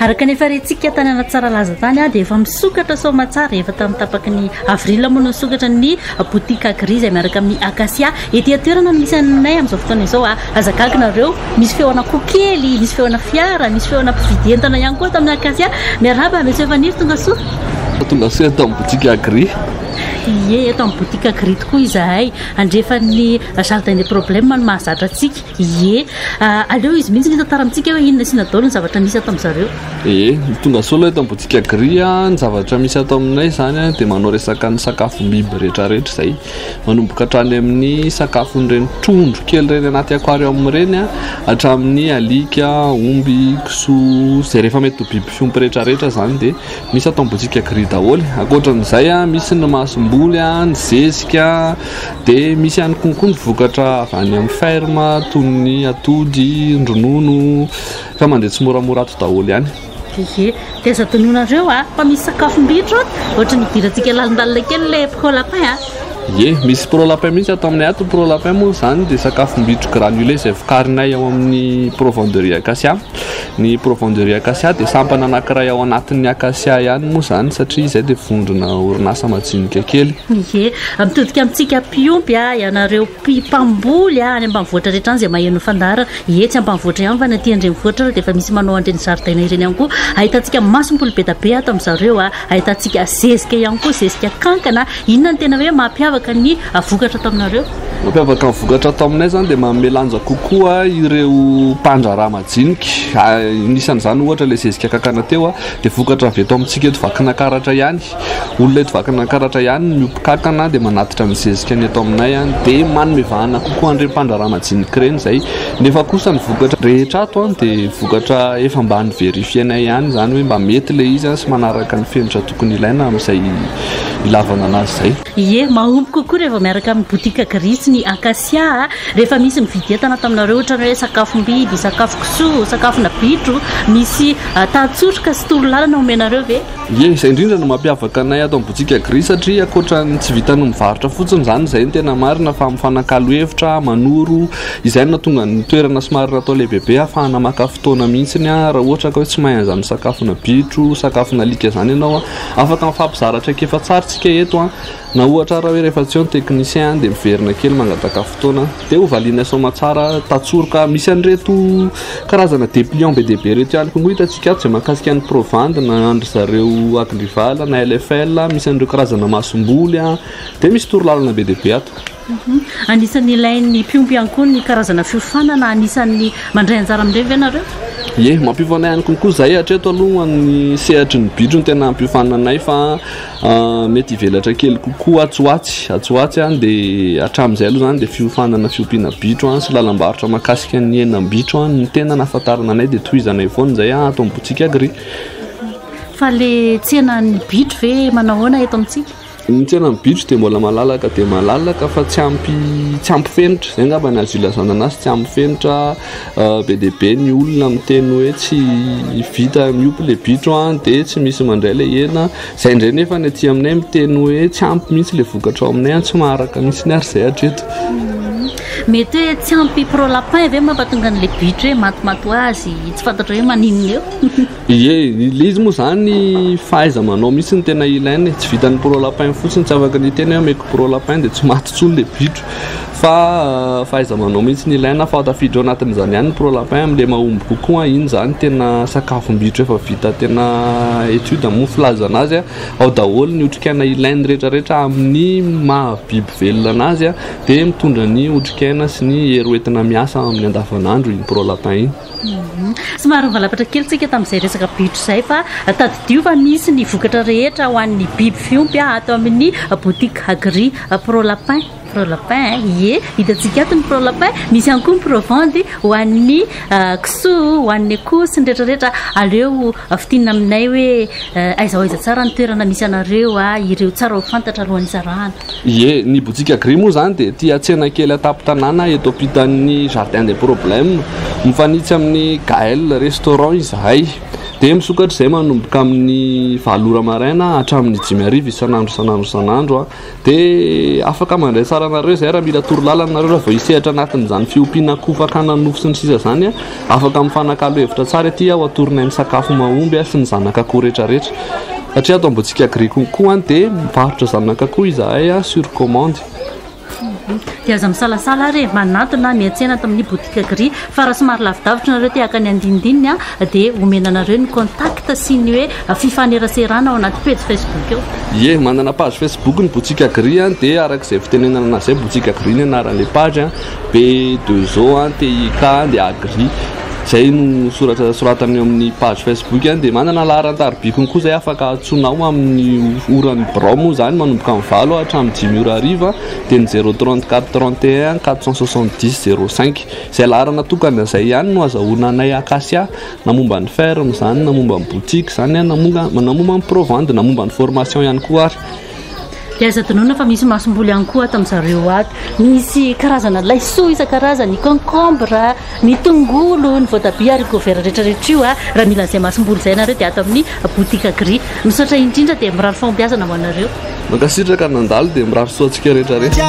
Araka ny efa retsika tany anaty tsara laza tany dia efa misokatra somatsara efa tamin'ny tapaky ny avril moa no misokatra ny botika gris izay miaraka amin'ny akasia ety toerana misy anay amin'izao fotoana izao azakagina misy feona kokely, misy feona fiara, misy feona mpividy entana ihany koa tamin'ny akasia. Miaraba misy efa niry tonga soa eto amin'ny botika gris. Ie, eto amin'ny botika gris tokoa izahay andrefa ny jardin des problèmes no mahazatra antsika. Ie, aleo izy mihitsy ny tantara amintsika hoe inona sy inona daholo ny zavatra misy ato amin'izareo. Ie, tonga soa aloha eto amin'ny botika gris ny zavatra misy ato aminay zany dia manao resaka ny sakafom-biby rehetrarehetra izay manomboka hatrany amin'ny sakafon'ireny trondro kely ireny anaty aquarium ireny hatramin'ny alika, omby, kisoa izay rehefa mety ho biby fiompy rehetrarehetra zany dia misy ato amin'ny botika gris daholo. Ankoatran'izay misy ny masomboly, ny zezika, dia misy ihany koa ny vokatra avy any amin'ny ferme toy ny atody, ny ronono fa mandeha tsy moramora ato daholo ihany. Ie, dia aza tononareo fa misy sakafom-biby ohatra ny idirantsika lalindalina kely le pro-lapin. Ie, misy pro-lapin mihitsy ato aminay ato. Pro-lapin moa zany dia sakafom-bitro granulé izay vokarinay ao amin'ny provenderie akasia. Ny provenderie akasia dia sampana anankiray ao anatin'ny akasia ihany moa zany satria izay dia vondrona orinasa majinika kely. Ie, mitodika amintsika piompy ianareo mpamboly any ambanivohitra rehetra any izay maheno fandara. Ie, tsy ambanivohitra ihany fa natỳ andrenivohitra dia efa misy manao an'ireny zaridaina ireny ihany koa. Ahitantsika masomboly be da be ato amin'izareo ahitantsika zezika ihany koa, zezika kankana. Inona ny tena hoe mampiavaka ny vokatra ato aminareo? Mampiavaka ny vokatra ato aminay zany dia mamelanja kokoa ireo mpandraraha majinika. Inisan'izany ohatra ilay zezika kankana teo dia vokatra avy eto amintsika eto vakina karatra ihany. Olona eto vakina karatra ihany miompy kankana dia manatitra ny zezika ny eto aminay dia manome vahana kokoa an'ireny mpandraraha majinika ireny izay. Nefa kosa ny vokatra rehetra ato dia vokatra efa mba niverifienay ihany zany hoe mba mety ilay izy sy manaraka ny fenitra tokony ilaina amin'izay ilavana anazy izay. Ie, mahomby kokoa rehefa miaraka amin'ny botika gris ny akasia rehefa misy mividy entana taminareo ohatra hoe sakafom-biby, sakafo kisoa, sakafona bitro, misy tahatsotroka sy torolalana omenareo ve? Ie, izay indrindra no mampiavaka anay ato amin'ny botika gris satria akoatra ny tsy vitany mivarotra fotsiny zany izay ny tena marina fa mifanakalo hevitra, manoro izay no tonga ny toerana somary natao lehibebe ahafahana maka fotoana mihitsiny raha ohatra ka hoe tsy mahay an'izany sakafona bitro, sakafona alika zany ianao afaka mifampizaratra efa tsara tsika eto na ohatra raha hoe rehefa tsy eo ny technicien dia miverina kely mangataka fotoana dia hovaliana somatsara tatsoroka. Misy an'ireto karazana dépliant be dia be reto ihany koa hitantsika ato izay mahakasika ny provande na andry zareo agrival na LFL, misy an'ireo karazana masomboly dia misy torolalana be dia be ato. Anisan'ny ilain'ny mpiompy ihany koa ny karazana fiofanana, anisan'ny mandray anjara amin'ireny ve nareo? Ie, mampiovanay ihany kokoa izay hatreto aloha ny sehatry ny bitro no tena ampiofananay fa mety hivelatra kely kokoa atsoatsy dia hatramin'izay aloha zany dia fiofanana fiompiana bitro sy lalam-barotra mahakasika ny henan-bitro ny tena nahafantarana anay dia tohizanay foana izay ato amin'ny botika gris. Fa le tsenan'ny bitro ve manahoana eto amintsika? Ny tsenan'ny bitro dia mbola malalaka dia malalaka fa tsy ampy fenitra izay ngamba ny azo ilazana anazy, tsy ampy fenitra be dia be ny olona miteny hoe tsy vita miompy le bitro dia tsy misy mandray le hena izay indray nefa ny aty aminay miteny hoe tsy ampy mihitsy le vokatra ao aminay tsy maharaka mihitsy ny ary izay hatreto. Mety hoe tsy ampy pro-lapin ve mampatonga an'le bitro hoe matomato azy tsy fantatra hoe maninona eo? Ie, ilay izy moa zany fahaiza manao mihitsy ny tena ilainy, tsy vitan'ny pro-lapin fotsiny tsy afaka ny tena hoe meko pro-lapin dia tsy maty intsony le bitro fa fahaiza manao mihitsy ny ilaina fa tafiditra ao anatin'izany ihany ny pro-lapin amin'ilay mahomby kokoa iny zany tena sakafom-bitro efa vita tena étude amin'ny filazana azy ao daholo ny otrikaina ilainy rehetrarehetra amin'ny mahabiby velona anazy dia mitondra ny otrikaina sy ny hery hoentina miasa amin'ny andavanandro iny pro-lapin iny. Somary mivalapatra kely tsika tamin'izay resaka bitro izay fa tadidio fa misy ny vokatra rehetra ho an'ny biby fiompy ato amin'ny botika gris pro-lapin. prolapin ie hitantsika ato ny prolapin misy ihany koa ny provandy ho an'ny kisoa ho an'ny akoho sy ny rehetrarehetra aleo fitinina aminay hoe aizao aiza tsara ny toerana misy anareo ireo tsara ho fantatra alohan'ny zarahana ie ny botsika gris moa zany dia tia tsena kely atapy-tanàna eto ampitan'ny jardin des problèmes mifanitsy amin'ny Gaël restaurant izahay dia misokatra izay manomboka amin'ny 7 maraina hatramin'ny 5 isanandro dia afaka mandray tsara anareo izay raha mila torolalana nareo raha vao hisehatra anatin'izany fiompiana kofakana nofo sy ny sisa zany afaka mifanakalo hevitra tsara aty ho atorinay ny sakafo mahomby sy ny zanak'akoho rehetrarehetra satria ato ambotsika gris konkoa dia mivarotra zanak'akoho izahay sur commande dia aza misalasala ary manatona miantsena ato amin'ny botika gris fa raha somary lavidavitra nareo ty aka ny andinidininy dia omena anareo ny contact sy ny hoe fifaneraserana ao anaty page Facebook eo ie manana page Facebook ny botsika gris dia arak'izay fitenenana an'izay botsika gris ny anaran'ilay page B2O TIK dia agris zay no soratany amin'ny page Facebook dia manana laharan-tarobia konkoa zay afaka atsonao amin'ny orany brao zany manomboka amin'ny 7 hatramin'ny 5 ora hariva dia ny 034 31 470 05 zay laharana tokana zay ihany no azahoana anay Acacia na momba ny ferme zany na momba ny boutique zany na momba ny provende na momba ny formation ihany koa ary dia aza tonona fa misy masomboly ihany koa ato amin'izareo ato misy karazana laisoa isan-karazany ny concombre ny tongolo ny voatabia haricot vert rehetrarehetra io raha mila an'izay masomboly izay nareo dia ato amin'ny botika gris misaotra indrindra dia mirary fahombiazana ho anareo mankasitraka nandalo dia mirary soatsika rehetrarehetra